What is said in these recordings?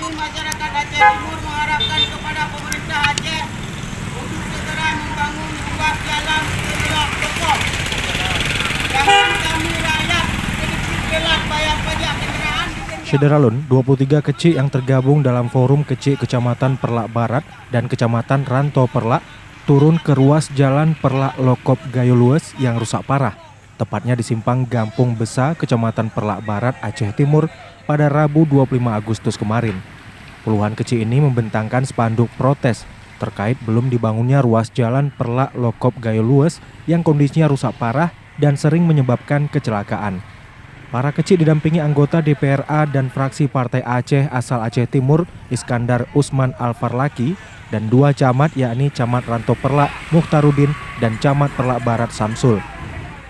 Kami masyarakat Aceh Timur mengharapkan kepada pemerintah Aceh untuk segera membangun ruas jalan Belak Lekop. Jangan kami rakyat sedikit gelap bayar pajak kendaraan. Syederalun, 23 kecik yang tergabung dalam Forum Kecik Kecamatan Perlak Barat dan Kecamatan Ranto Perlak turun ke ruas jalan Perlak Lokop Gayo Lues yang rusak parah, tepatnya di simpang Gampung Besa, Kecamatan Perlak Barat, Aceh Timur pada Rabu 25 Agustus kemarin. Puluhan kecik ini membentangkan spanduk protes terkait belum dibangunnya ruas jalan Perlak Lokop Gayo Lues yang kondisinya rusak parah dan sering menyebabkan kecelakaan. Para kecik didampingi anggota DPRA dan fraksi Partai Aceh asal Aceh Timur Iskandar Usman Al-Farlaki dan dua camat yakni Camat Ranto Perlak Mukhtarudin dan Camat Perlak Barat Samsul.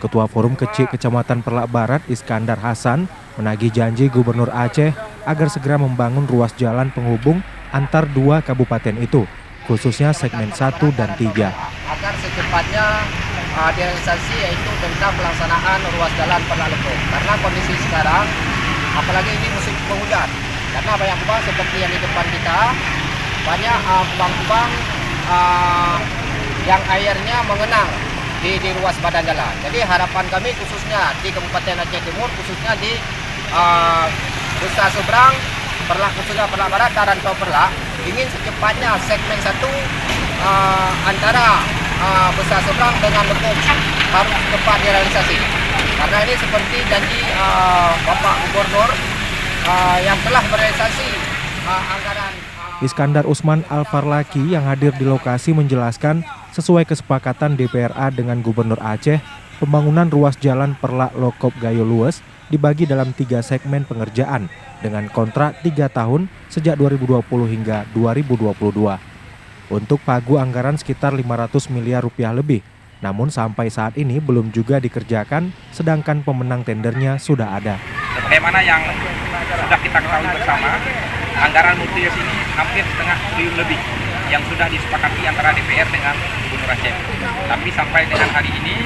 Ketua Forum Kecik Kecamatan Perlak Barat Iskandar Hasan menagih janji Gubernur Aceh agar segera membangun ruas jalan penghubung antar dua kabupaten itu, khususnya segmen 1 dan 3. Agar secepatnya direalisasi yaitu tentang pelaksanaan ruas jalan Perlak Lekop. Karena kondisi sekarang, apalagi ini musim penghujan, karena banyak kubang seperti yang di depan kita, banyak kubang-kubang yang airnya mengenang di ruas badan jalan. Jadi harapan kami khususnya di Kabupaten Aceh Timur, khususnya di Nusa Seberang, Perlak, khususnya Perlak Barat dan Ranto Perlak, ingin secepatnya segmen 1 antara Nusa Seberang dengan Lekop harus cepat direalisasi. Karena ini seperti janji Bapak Gubernur yang telah merealisasi anggaran. Iskandar Usman Al-Farlaki yang hadir di lokasi menjelaskan sesuai kesepakatan DPRA dengan Gubernur Aceh, pembangunan ruas jalan Perlak Lokop Gayo Lues dibagi dalam 3 segmen pengerjaan dengan kontrak 3 tahun sejak 2020 hingga 2022. Untuk pagu anggaran sekitar 500 miliar rupiah lebih, namun sampai saat ini belum juga dikerjakan, sedangkan pemenang tendernya sudah ada. Bagaimana yang sudah kita ketahui bersama, anggaran multiyears ini hampir setengah triliun lebih yang sudah disepakati antara DPR dengan Gubernur Aceh. Tapi sampai dengan hari ini,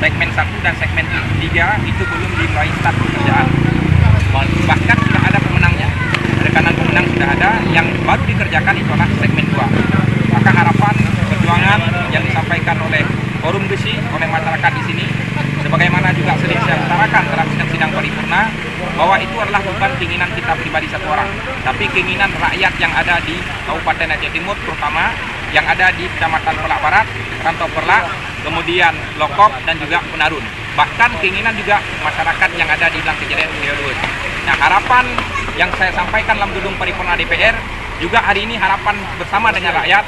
segmen 1 dan segmen 3 itu belum dimulai start pekerjaan. Bahkan sudah ada pemenangnya, rekanan pemenang sudah ada, yang baru dikerjakan itu adalah segmen 2. Maka harapan perjuangan yang disampaikan oleh Forum Besi, oleh masyarakat di sini, sebagaimana juga sering saya utarakan dalam sidang paripurna, bahwa itu adalah bukan keinginan kita pribadi satu orang, tapi keinginan rakyat yang ada di Kabupaten Aceh Timur, terutama yang ada di Kecamatan Perlak Barat, Ranto Perlak, kemudian Lokop dan juga Penarun. Bahkan keinginan juga masyarakat yang ada di Belang Kejadian Gayo Lues. Nah, harapan yang saya sampaikan dalam gedung paripurna DPR juga hari ini harapan bersama dengan rakyat,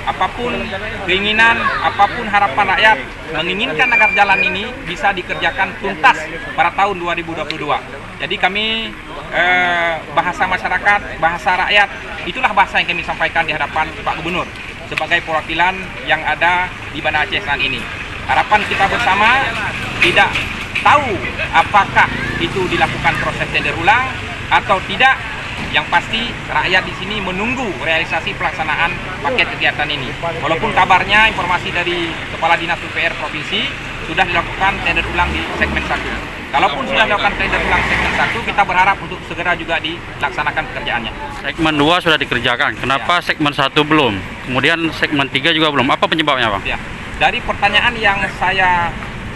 apapun keinginan, apapun harapan rakyat menginginkan agar jalan ini bisa dikerjakan tuntas pada tahun 2022. Jadi kami bahasa masyarakat, bahasa rakyat, itulah bahasa yang kami sampaikan di hadapan Pak Gubernur sebagai perwakilan yang ada di Banda Aceh saat ini. Harapan kita bersama tidak tahu apakah itu dilakukan proses tender ulang atau tidak. Yang pasti rakyat di sini menunggu realisasi pelaksanaan paket kegiatan ini. Walaupun kabarnya informasi dari Kepala Dinas UPR Provinsi sudah dilakukan tender ulang di segmen 1. Kalaupun sudah dilakukan tender ulang segmen 1, kita berharap untuk segera juga dilaksanakan pekerjaannya. Segmen 2 sudah dikerjakan, kenapa segmen 1 belum? Kemudian segmen 3 juga belum, apa penyebabnya Pak? Ya. Dari pertanyaan yang saya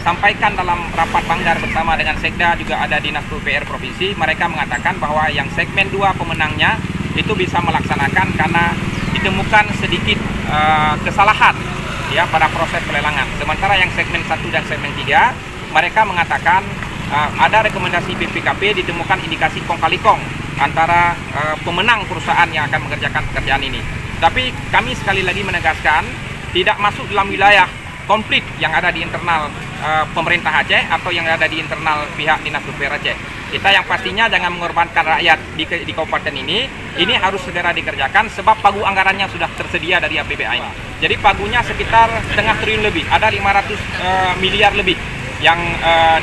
sampaikan dalam rapat banggar bersama dengan Sekda, juga ada Dinas UPR Provinsi, mereka mengatakan bahwa yang segmen 2 pemenangnya itu bisa melaksanakan karena ditemukan sedikit kesalahan ya pada proses pelelangan. Sementara yang segmen 1 dan segmen 3 mereka mengatakan ada rekomendasi BPKP, ditemukan indikasi kong kali kong antara pemenang perusahaan yang akan mengerjakan pekerjaan ini. Tapi kami sekali lagi menegaskan tidak masuk dalam wilayah konflik yang ada di internal pemerintah Aceh atau yang ada di internal pihak Dinas UPR Aceh. Kita yang pastinya jangan mengorbankan rakyat di kabupaten ini harus segera dikerjakan sebab pagu anggarannya sudah tersedia dari APBA ini. Jadi pagunya sekitar setengah triliun lebih, ada 500 miliar lebih yang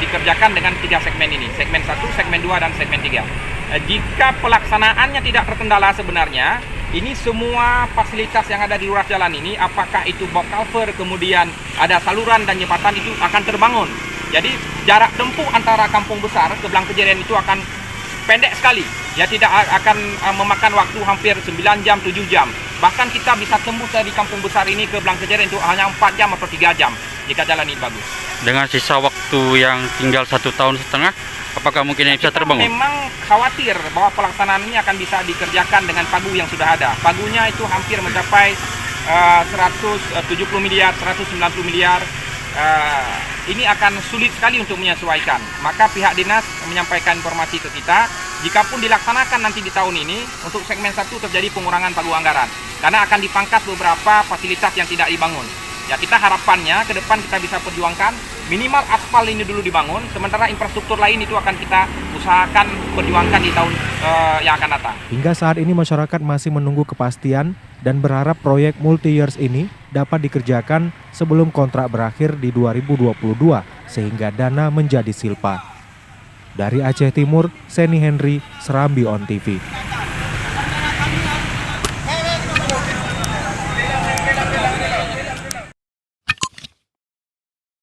dikerjakan dengan 3 segmen ini, segmen 1, segmen 2, dan segmen 3. Jika pelaksanaannya tidak terkendala sebenarnya, ini semua fasilitas yang ada di ruas jalan ini, apakah itu box culvert, kemudian ada saluran dan jembatan, itu akan terbangun. Jadi jarak tempuh antara Kampung Besar ke Belang Kejadian itu akan pendek sekali. Ya tidak akan memakan waktu hampir 9 jam, 7 jam. Bahkan kita bisa tembus dari kampung besar ini ke Blangkejeren itu hanya 4 jam atau 3 jam jika jalan ini bagus. Dengan sisa waktu yang tinggal 1,5 tahun, apakah mungkin ini bisa Kita terbangun? memang khawatir bahwa pelaksanaan ini akan bisa dikerjakan dengan pagu yang sudah ada. Pagunya itu hampir mencapai 170 miliar, 190 miliar. Ini akan sulit sekali untuk menyesuaikan. Maka pihak dinas menyampaikan informasi ke kita, jikapun dilaksanakan nanti di tahun ini, untuk segmen 1 terjadi pengurangan pagu anggaran. Karena akan dipangkas beberapa fasilitas yang tidak dibangun. Ya, kita harapannya ke depan kita bisa perjuangkan minimal aspal ini dulu dibangun, sementara infrastruktur lain itu akan kita usahakan perjuangkan di tahun yang akan datang. Hingga saat ini masyarakat masih menunggu kepastian dan berharap proyek multi-years ini dapat dikerjakan sebelum kontrak berakhir di 2022 sehingga dana menjadi silpa. Dari Aceh Timur, Seni Henry, Serambi On TV.